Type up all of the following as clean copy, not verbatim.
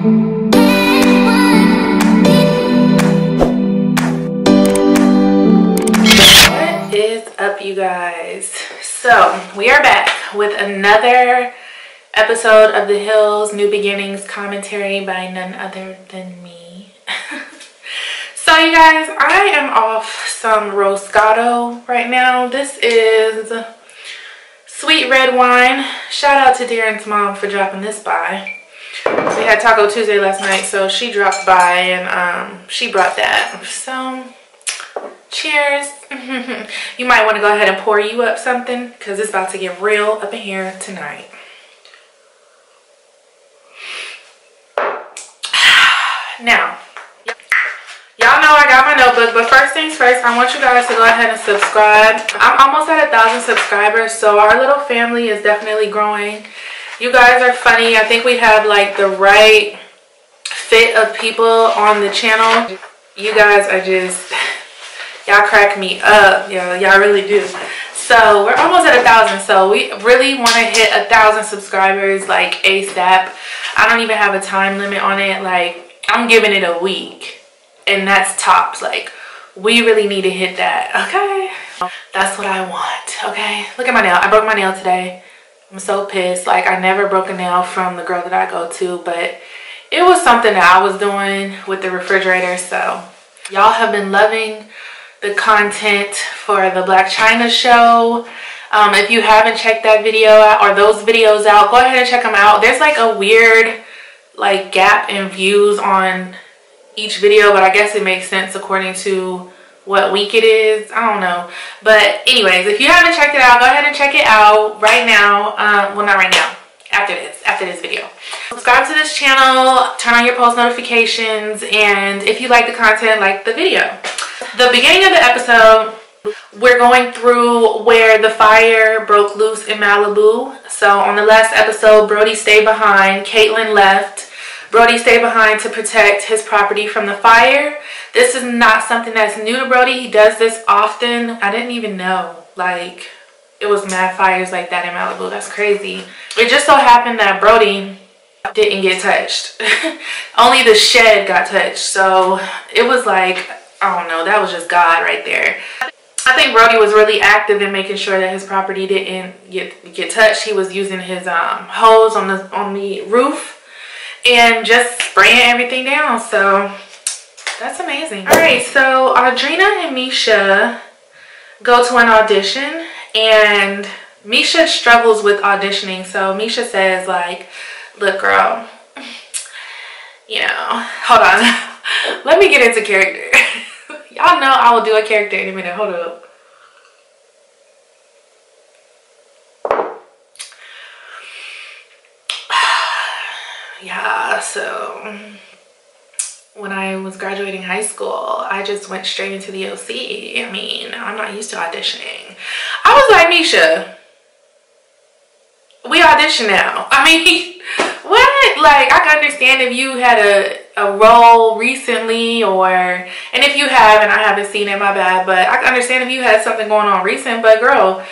What is up, you guys? So we are back with another episode of The Hills New Beginnings commentary by none other than me. So you guys, I am off some Roscato right now. This is sweet red wine. Shout out to Darren's mom for dropping this by. We had Taco Tuesday last night, so she dropped by and she brought that. So cheers. You might want to go ahead and pour you up something because it's about to get real up in here tonight. Now, y'all know I got my notebook, but first things first, I want you guys to go ahead and subscribe. I'm almost at 1,000 subscribers, so our little family is definitely growing. You guys are funny. I think we have like the right fit of people on the channel. You guys are just, y'all crack me up. Y'all really do. So we're almost at 1,000, so we really want to hit 1,000 subscribers like ASAP. I don't even have a time limit on it. Like, I'm giving it a week. And that's tops. Like, we really need to hit that, okay? That's what I want, okay? Look at my nail. I broke my nail today. I'm so pissed. Like, I never broke a nail from the girl that I go to, but it was something that I was doing with the refrigerator. So y'all have been loving the content for the Black China show. If you haven't checked that video out or those videos out, go ahead and check them out. There's like a weird like gap in views on each video, but I guess it makes sense according to what week it is. I don't know, but anyways, if you haven't checked it out, go ahead and check it out right now. Well, not right now, after this video. Subscribe to this channel, turn on your post notifications, and if you like the content, like the video. The beginning of the episode, we're going through where the fire broke loose in Malibu. So on the last episode, Brody stayed behind, Caitlin left. Brody stayed behind to protect his property from the fire. This is not something that's new to Brody. He does this often. I didn't even know, like, it was mad fires like that in Malibu. That's crazy. It just so happened that Brody didn't get touched. Only the shed got touched. So it was like, I don't know, that was just God right there. I think Brody was really active in making sure that his property didn't get touched. He was using his hose on the roof and just spraying everything down. So that's amazing. All right, so Audrina and Misha go to an audition, and Misha struggles with auditioning. So Misha says, like, look, girl, you know, hold on. Let me get into character. Y'all know I will do a character in a minute. Hold up. Yeah, so when I was graduating high school, I just went straight into the OC. I mean, I'm not used to auditioning. I was like, Misha, we audition now. I mean, what? Like, I can understand if you had a role recently, and if you have, and I haven't seen it, my bad, but I can understand if you had something going on recent, but girl,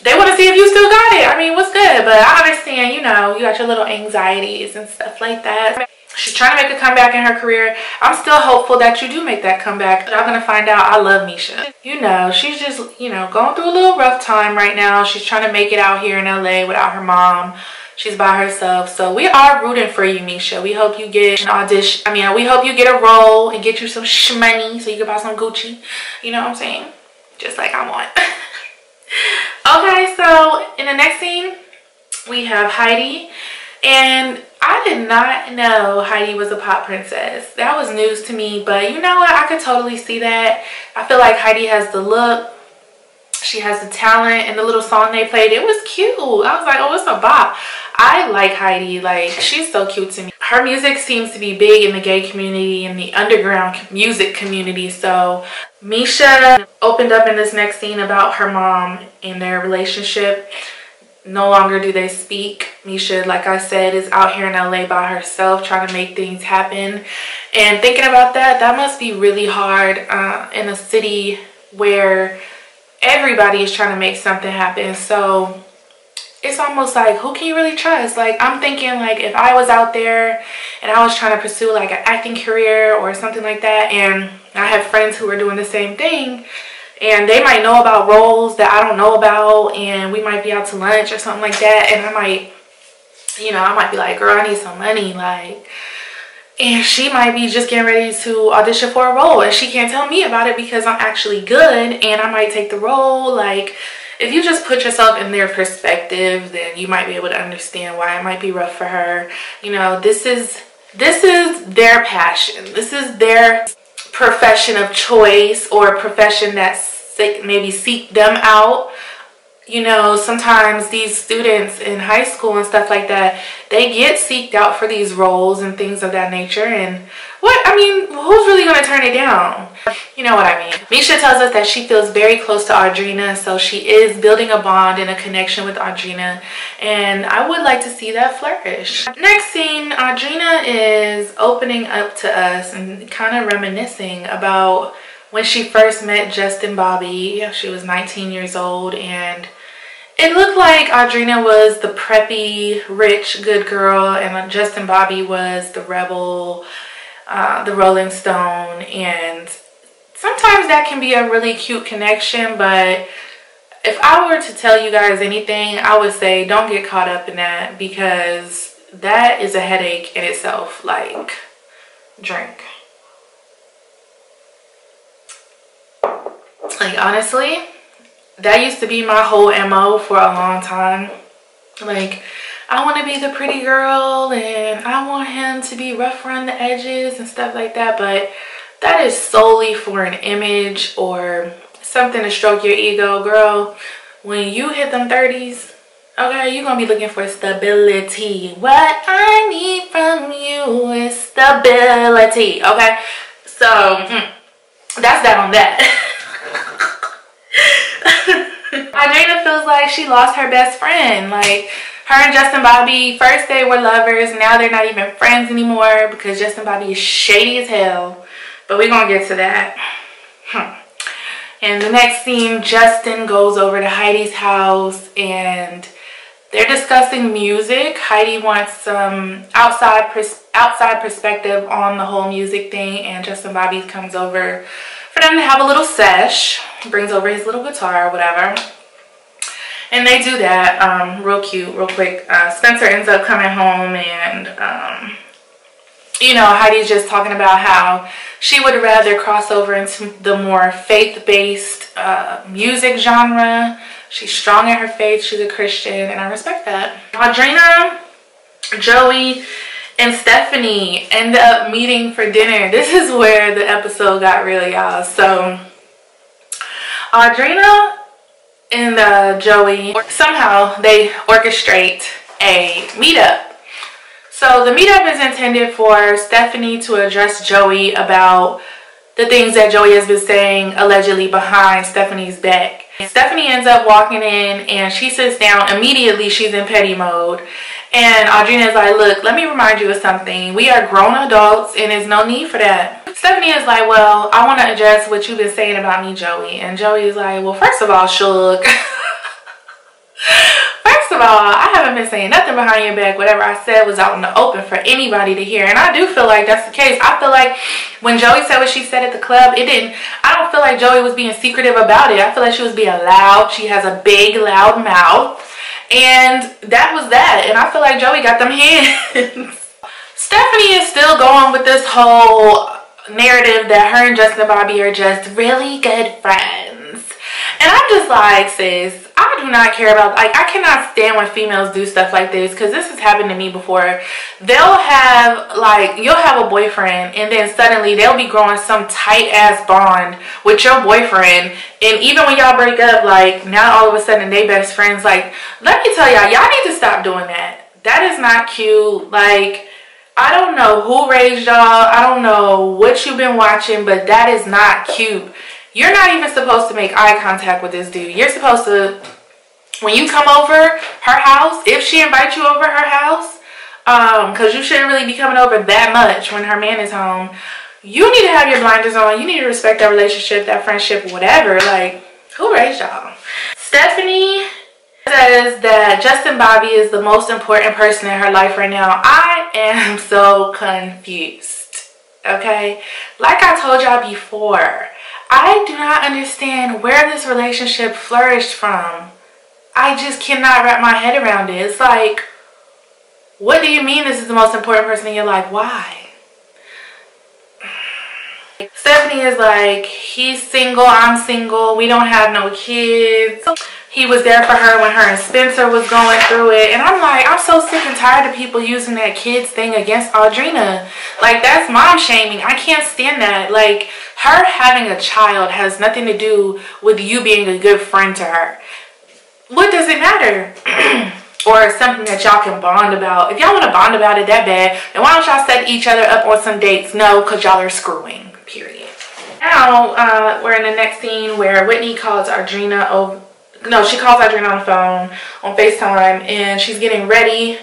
they want to see if you still got it. I mean, what's good? But I understand, you know, you got your little anxieties and stuff like that. She's trying to make a comeback in her career. I'm still hopeful that you do make that comeback. Y'all gonna find out I love Misha. You know, she's just, you know, going through a little rough time right now. She's trying to make it out here in LA without her mom. She's by herself. So we are rooting for you, Misha. We hope you get an audition. I mean, we hope you get a role and get you some shmoney so you can buy some Gucci. You know what I'm saying? Just like I want. Okay, so in the next scene, we have Heidi. And I did not know Heidi was a pop princess. That was news to me, but you know what? I could totally see that. I feel like Heidi has the look. She has the talent, and the little song they played, it was cute. I was like, oh, it's a bop. I like Heidi. Like, she's so cute to me. Her music seems to be big in the gay community and the underground music community. So Misha opened up in this next scene about her mom and their relationship. No longer do they speak. Misha, like I said, is out here in LA by herself trying to make things happen. And thinking about that, that must be really hard in a city where everybody is trying to make something happen. So it's almost like, who can you really trust? Like, I'm thinking, like, if I was out there and I was trying to pursue like an acting career or something like that, and I have friends who are doing the same thing, and they might know about roles that I don't know about, and we might be out to lunch or something like that, and I might, you know, I might be like, girl, I need some money, like, and she might be just getting ready to audition for a role, and she can't tell me about it because I'm actually good, and I might take the role. Like, if you just put yourself in their perspective, then you might be able to understand why it might be rough for her. You know, this is their passion. This is their profession of choice, or a profession that maybe seek them out. You know, sometimes these students in high school and stuff like that, they get seeked out for these roles and things of that nature. And who's really going to turn it down? You know what I mean. Misha tells us that she feels very close to Audrina, so she is building a bond and a connection with Audrina, and I would like to see that flourish. Next scene, Audrina is opening up to us and kind of reminiscing about when she first met Justin Bobby. She was 19 years old, and it looked like Audrina was the preppy, rich, good girl, and Justin Bobby was the rebel, the Rolling Stone. And sometimes that can be a really cute connection, but if I were to tell you guys anything, I would say don't get caught up in that, because that is a headache in itself. Like, drink. Like, honestly, that used to be my whole MO for a long time. Like, I want to be the pretty girl, and I want him to be rough around the edges and stuff like that, but that is solely for an image or something to stroke your ego. Girl, when you hit them 30s, okay, you're gonna be looking for stability. What I need from you is stability, okay? So that's that on that. Audrina feels like she lost her best friend. Like, her and Justin Bobby, first they were lovers, now they're not even friends anymore because Justin Bobby is shady as hell. But we're gonna get to that. And the next scene, Justin goes over to Heidi's house and they're discussing music. Heidi wants some outside perspective on the whole music thing, and Justin Bobby comes over for them to have a little sesh. Brings over his little guitar or whatever. And they do that real cute, real quick. Spencer ends up coming home, and you know, Heidi's just talking about how she would rather cross over into the more faith-based music genre. She's strong in her faith. She's a Christian, and I respect that. Audrina, Joey, and Stephanie end up meeting for dinner. This is where the episode got real, y'all. So Audrina and Joey, somehow they orchestrate a meetup. So the meetup is intended for Stephanie to address Joey about the things that Joey has been saying allegedly behind Stephanie's back. Stephanie ends up walking in and she sits down. Immediately she's in petty mode. And Audrina is like, look, let me remind you of something. We are grown adults and there's no need for that. Stephanie is like, well, I want to address what you've been saying about me, Joey. And Joey is like, well, first of all, Shug. First of all, I haven't been saying nothing behind your back. Whatever I said was out in the open for anybody to hear. And I do feel like that's the case. I feel like when Joey said what she said at the club, I don't feel like Joey was being secretive about it. I feel like she was being loud. She has a big, loud mouth. And that was that. And I feel like Joey got them hands. Stephanie is still going with this whole narrative that her and Justin Bobby are just really good friends. And I'm just like, sis, I do not care about, like, I cannot stand when females do stuff like this, because this has happened to me before. They'll have, like, you'll have a boyfriend, and then suddenly they'll be growing some tight-ass bond with your boyfriend, and even when y'all break up, like, now all of a sudden they best friends. Like, let me tell y'all, y'all need to stop doing that. That is not cute. Like, I don't know who raised y'all. I don't know what you've been watching, but that is not cute. You're not even supposed to make eye contact with this dude. You're supposed to, when you come over her house, if she invites you over her house, because you shouldn't really be coming over that much when her man is home, you need to have your blinders on. You need to respect that relationship, that friendship, whatever. Like, who raised y'all? Stephanie It says that Justin Bobby is the most important person in her life right now. I am so confused. Okay? Like I told y'all before, I do not understand where this relationship flourished from. I just cannot wrap my head around it. It's like, what do you mean this is the most important person in your life? Why? Stephanie is like, he's single, I'm single, we don't have no kids. He was there for her when her and Spencer was going through it. And I'm like, I'm so sick and tired of people using that kids thing against Audrina. Like, that's mom shaming. I can't stand that. Like, her having a child has nothing to do with you being a good friend to her. What does it matter? Or something that y'all can bond about. If y'all want to bond about it that bad, then why don't y'all set each other up on some dates? No, because y'all are screwing. Period. Now, we're in the next scene where Whitney calls Audrina over. No, she calls Audrina on the phone on FaceTime, and she's getting ready.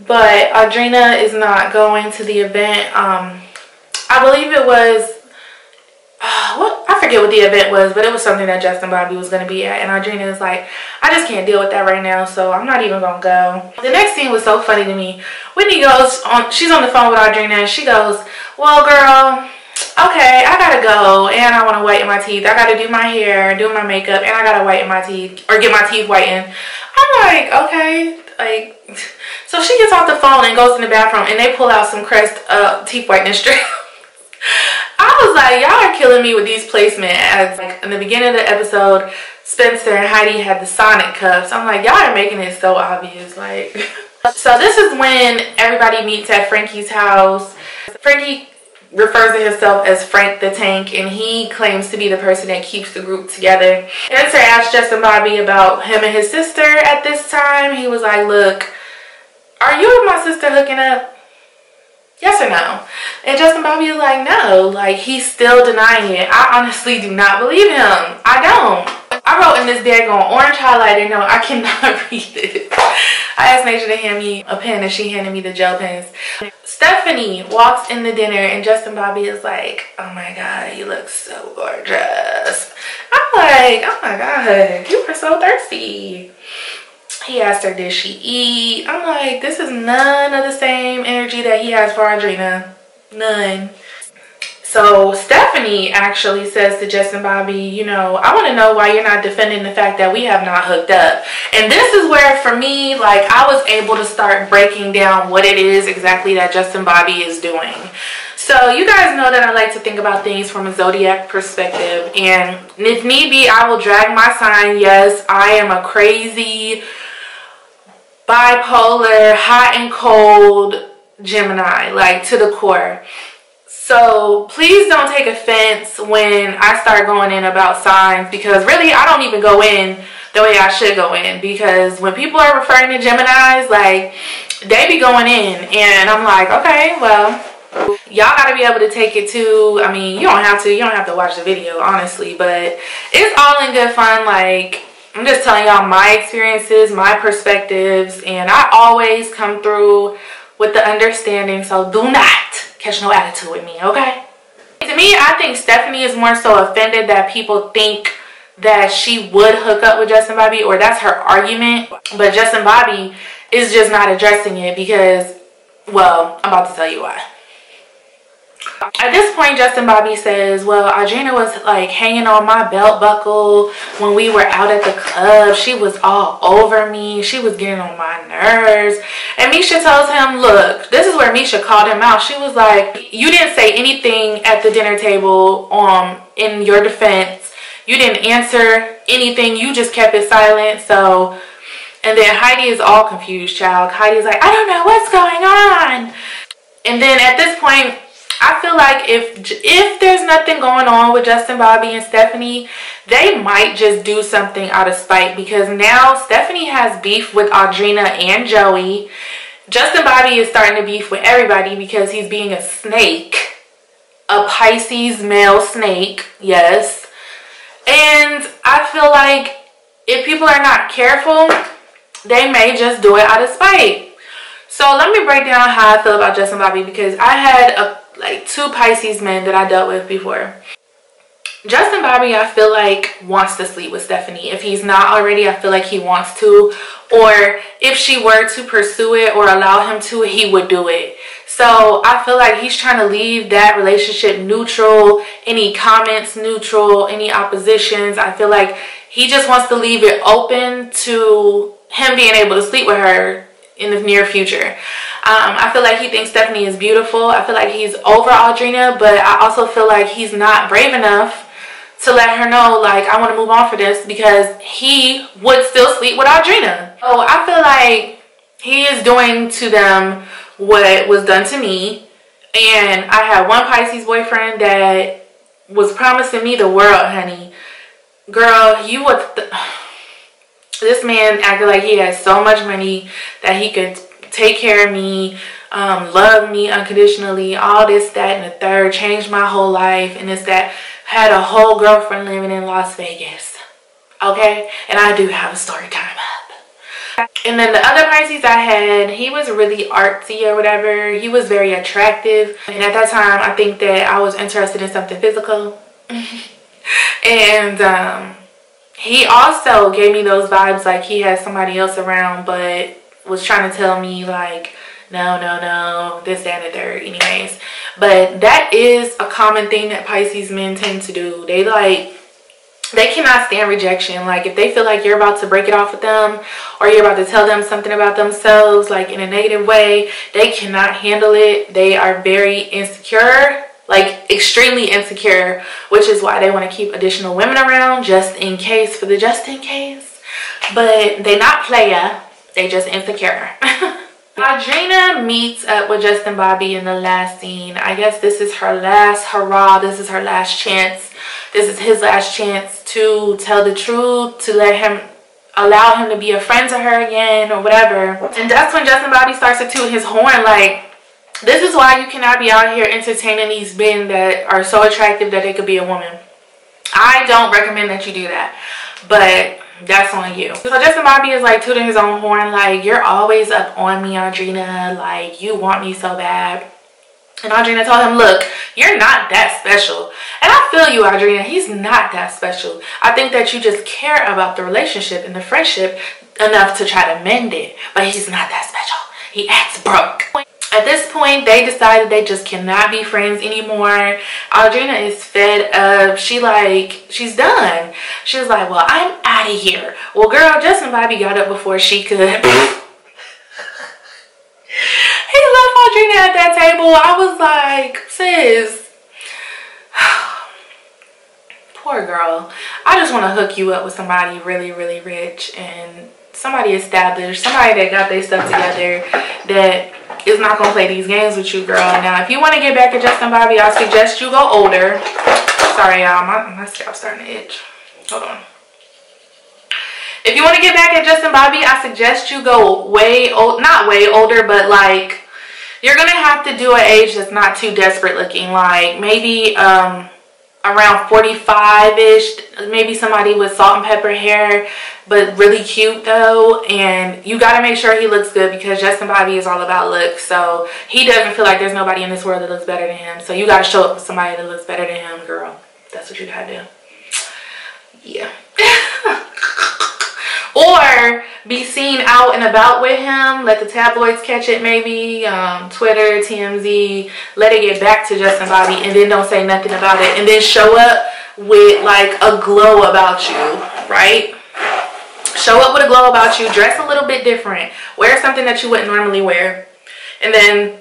But Audrina is not going to the event. I believe it was, I forget what the event was, but it was something that Justin Bobby was going to be at. And Audrina is like, I just can't deal with that right now, so I'm not even going to go. The next scene was so funny to me. Whitney goes, she's on the phone with Audrina, and she goes, well, girl, okay, I gotta go, and I want to whiten my teeth. I gotta do my hair, do my makeup, and I gotta whiten my teeth, or get my teeth whitened. I'm like, okay, like, so she gets off the phone and goes in the bathroom, and they pull out some Crest teeth whitening strips. I was like, y'all are killing me with these placements. As like in the beginning of the episode, Spencer and Heidi had the Sonic cups. I'm like, y'all are making it so obvious. Like, so this is when everybody meets at Frankie's house. Frankie refers to himself as Frank the Tank, and he claims to be the person that keeps the group together. Spencer asked Justin Bobby about him and his sister at this time. He was like, look, are you and my sister hooking up? Yes or no? And Justin Bobby is like, no. Like, he's still denying it. I honestly do not believe him. I don't. I wrote in this daggone orange highlighter note, I cannot read it. I asked Nature to hand me a pen, and she handed me the gel pens. Stephanie walks in the dinner, and Justin Bobby is like, oh my God, you look so gorgeous. I'm like, oh my God, you are so thirsty. He asked her, did she eat? I'm like, this is none of the same energy that he has for Audrina. None. So Stephanie actually says to Justin Bobby, you know, I want to know why you're not defending the fact that we have not hooked up. And this is where, for me, like, I was able to start breaking down what it is exactly that Justin Bobby is doing. So you guys know that I like to think about things from a zodiac perspective. And if need be, I will drag my sign. Yes, I am a crazy, bipolar, hot and cold Gemini, like, to the core. So please don't take offense when I start going in about signs, because really I don't even go in the way I should go in, because when people are referring to Geminis, like, they be going in, and I'm like, okay, well, y'all gotta be able to take it too. I mean, you don't have to watch the video, honestly, but it's all in good fun. Like, I'm just telling y'all my experiences, my perspectives, and I always come through with the understanding, so do not catch no attitude with me, okay? To me, I think Stephanie is more so offended that people think that she would hook up with Justin Bobby, or that's her argument, but Justin Bobby is just not addressing it because, well, I'm about to tell you why. At this point, Justin Bobby says, well, Audrina was like hanging on my belt buckle when we were out at the club. She was all over me. She was getting on my nerves. And Misha tells him, look, this is where Misha called him out. She was like, you didn't say anything at the dinner table in your defense. You didn't answer anything. You just kept it silent. So, and then Heidi is all confused, child. Heidi's like, I don't know what's going on. And then at this point, I feel like if there's nothing going on with Justin Bobby and Stephanie, they might just do something out of spite, because now Stephanie has beef with Audrina and Joey. Justin Bobby is starting to beef with everybody because he's being a snake. A Pisces male snake, yes. And I feel like if people are not careful, they may just do it out of spite. So let me break down how I feel about Justin Bobby, because I had like 2 Pisces men that I dealt with before. Justin Bobby, I feel like, wants to sleep with Stephanie. If he's not already, I feel like he wants to. Or if she were to pursue it or allow him to, he would do it. So I feel like he's trying to leave that relationship neutral. Any comments neutral, any oppositions. I feel like he just wants to leave it open to him being able to sleep with her in the near future. I feel like he thinks Stephanie is beautiful. I feel like he's over Audrina, but I also feel like he's not brave enough to let her know, like, I want to move on for this, because he would still sleep with Audrina. So I feel like he is doing to them what was done to me. And I had one Pisces boyfriend that was promising me the world, honey. Girl, you would... This man acted like he had so much money that he could take care of me, love me unconditionally, all this, that, and the third, changed my whole life, and this, that. Had a whole girlfriend living in Las Vegas. Okay? And I do have a story time up. And then the other Pisces I had, he was really artsy or whatever. He was very attractive. And at that time, I think that I was interested in something physical. And he also gave me those vibes like he had somebody else around, but was trying to tell me like, no, this, that, and the third. Anyways, but that is a common thing that Pisces men tend to do. They cannot stand rejection. Like, if they feel like you're about to break it off with them, or you're about to tell them something about themselves, like in a negative way, they cannot handle it. They are very insecure, like extremely insecure, which is why they want to keep additional women around just in case, for the just in case. But they not playa, they just insecure. Audrina meets up with Justin Bobby in the last scene. I guess this is her last hurrah. This is her last chance. This is his last chance to tell the truth, to allow him to be a friend to her again or whatever. And that's when Justin Bobby starts to toot his horn like, this is why you cannot be out here entertaining these men that are so attractive that they could be a woman. I don't recommend that you do that, but that's on you. So Justin Bobby is like tooting his own horn like, you're always up on me, Audrina, like you want me so bad. And Audrina told him, look, you're not that special. And I feel you, Audrina, he's not that special. I think that you just care about the relationship and the friendship enough to try to mend it, but he's not that special. He acts broke. At this point, they decided they just cannot be friends anymore. Audrina is fed up. She's done. She was like, well, I'm out of here. Well, girl, Justin Bobby got up before she could. He left Audrina at that table. I was like, sis. Poor girl. I just want to hook you up with somebody really, really rich and somebody established, somebody that got their stuff together, that is not gonna play these games with you, girl. Now, if you want to get back at Justin Bobby, I suggest you go older. Sorry, y'all, my scalp's starting to itch. Hold on. If you want to get back at Justin Bobby, I suggest you go not way older, but like, you're gonna have to do an age that's not too desperate looking, like maybe around 45-ish, maybe somebody with salt and pepper hair, but really cute though. And you got to make sure he looks good, because Justin Bobby is all about looks. So he doesn't feel like there's nobody in this world that looks better than him. So you got to show up with somebody that looks better than him, girl. That's what you got to do. Yeah. Or be seen out and about with him. Let the tabloids catch it maybe. Twitter, TMZ. Let it get back to Justin Bobby, and then don't say nothing about it. And then show up with like a glow about you, right? Show up with a glow about you. Dress a little bit different. Wear something that you wouldn't normally wear. And then,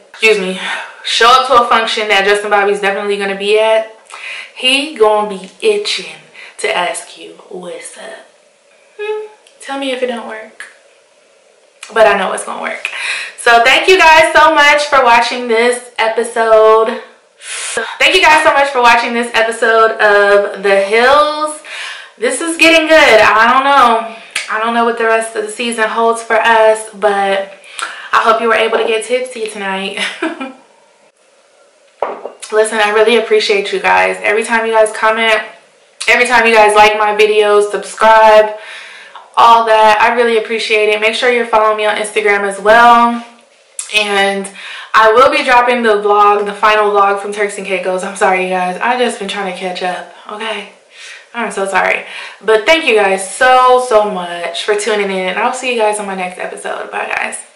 show up to a function that Justin Bobby's definitely going to be at. He gonna be itching to ask you, what's up? Tell me if it don't work. But I know it's gonna work. So thank you guys so much for watching this episode. Thank you guys so much for watching this episode of The Hills. This is getting good. I don't know what the rest of the season holds for us, but I hope you were able to get tipsy tonight. Listen, I really appreciate you guys. Every time you guys comment, every time you guys like my videos, subscribe, all that, I really appreciate it. Make sure you're following me on Instagram as well. And I will be dropping the vlog, the final vlog from Turks and Caicos. I'm sorry, you guys. I've just been trying to catch up, okay? I'm so sorry. But thank you guys so much for tuning in. I'll see you guys on my next episode. Bye, guys.